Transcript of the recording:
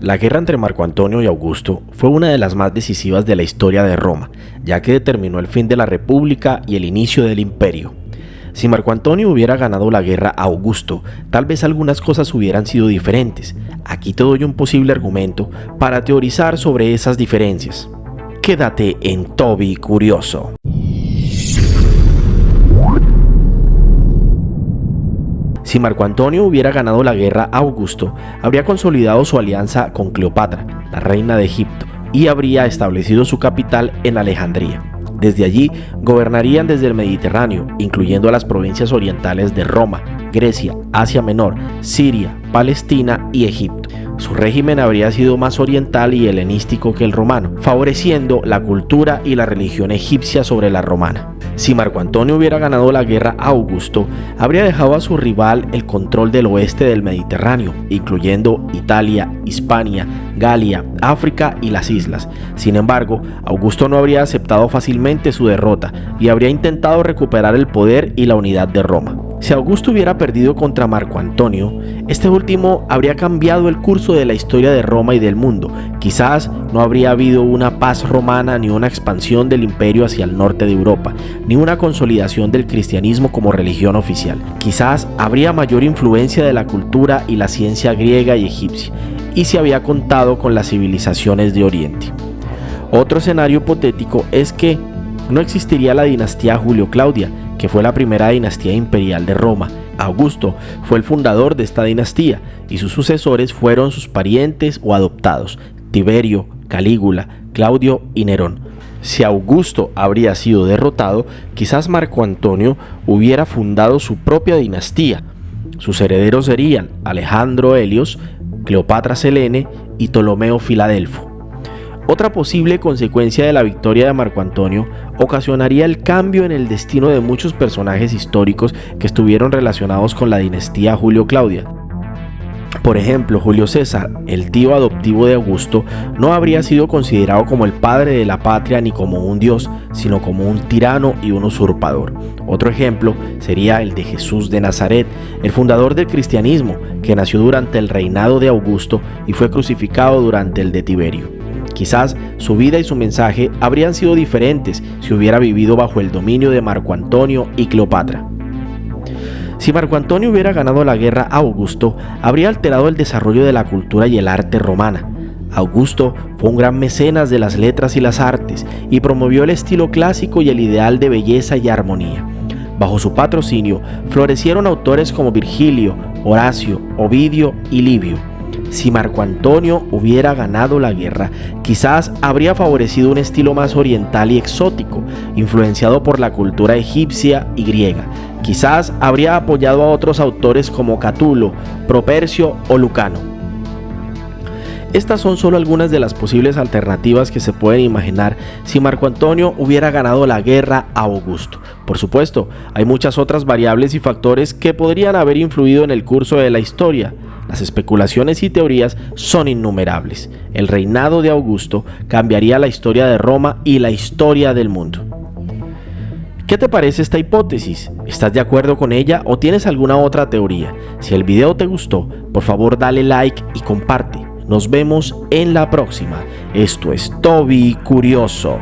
La guerra entre Marco Antonio y Augusto fue una de las más decisivas de la historia de Roma, ya que determinó el fin de la República y el inicio del Imperio. Si Marco Antonio hubiera ganado la guerra a Augusto, tal vez algunas cosas hubieran sido diferentes. Aquí te doy un posible argumento para teorizar sobre esas diferencias. Quédate en Toby Curioso. Si Marco Antonio hubiera ganado la guerra a Augusto, habría consolidado su alianza con Cleopatra, la reina de Egipto, y habría establecido su capital en Alejandría. Desde allí gobernarían desde el Mediterráneo, incluyendo a las provincias orientales de Roma, Grecia, Asia Menor, Siria, Palestina y Egipto. Su régimen habría sido más oriental y helenístico que el romano, favoreciendo la cultura y la religión egipcia sobre la romana. Si Marco Antonio hubiera ganado la guerra a Augusto, habría dejado a su rival el control del oeste del Mediterráneo, incluyendo Italia, Hispania, Galia, África y las islas. Sin embargo, Augusto no habría aceptado fácilmente su derrota y habría intentado recuperar el poder y la unidad de Roma. Si Augusto hubiera perdido contra Marco Antonio, este último habría cambiado el curso de la historia de Roma y del mundo. Quizás no habría habido una paz romana ni una expansión del imperio hacia el norte de Europa, ni una consolidación del cristianismo como religión oficial. Quizás habría mayor influencia de la cultura y la ciencia griega y egipcia, y se había contado con las civilizaciones de Oriente. Otro escenario hipotético es que no existiría la dinastía Julio-Claudia, que fue la primera dinastía imperial de Roma. Augusto fue el fundador de esta dinastía y sus sucesores fueron sus parientes o adoptados, Tiberio, Calígula, Claudio y Nerón. Si Augusto habría sido derrotado, quizás Marco Antonio hubiera fundado su propia dinastía. Sus herederos serían Alejandro Helios, Cleopatra Selene y Ptolomeo Filadelfo. Otra posible consecuencia de la victoria de Marco Antonio ocasionaría el cambio en el destino de muchos personajes históricos que estuvieron relacionados con la dinastía Julio-Claudia. Por ejemplo, Julio César, el tío adoptivo de Augusto, no habría sido considerado como el padre de la patria ni como un dios, sino como un tirano y un usurpador. Otro ejemplo sería el de Jesús de Nazaret, el fundador del cristianismo, que nació durante el reinado de Augusto y fue crucificado durante el de Tiberio. Quizás su vida y su mensaje habrían sido diferentes si hubiera vivido bajo el dominio de Marco Antonio y Cleopatra. Si Marco Antonio hubiera ganado la guerra a Augusto, habría alterado el desarrollo de la cultura y el arte romana. Augusto fue un gran mecenas de las letras y las artes y promovió el estilo clásico y el ideal de belleza y armonía. Bajo su patrocinio florecieron autores como Virgilio, Horacio, Ovidio y Livio. Si Marco Antonio hubiera ganado la guerra, quizás habría favorecido un estilo más oriental y exótico, influenciado por la cultura egipcia y griega. Quizás habría apoyado a otros autores como Catulo, Propercio o Lucano. Estas son solo algunas de las posibles alternativas que se pueden imaginar si Marco Antonio hubiera ganado la guerra a Augusto. Por supuesto, hay muchas otras variables y factores que podrían haber influido en el curso de la historia. Las especulaciones y teorías son innumerables. El reinado de Augusto cambiaría la historia de Roma y la historia del mundo. ¿Qué te parece esta hipótesis? ¿Estás de acuerdo con ella o tienes alguna otra teoría? Si el video te gustó, por favor dale like y comparte. Nos vemos en la próxima. Esto es Toby Curioso.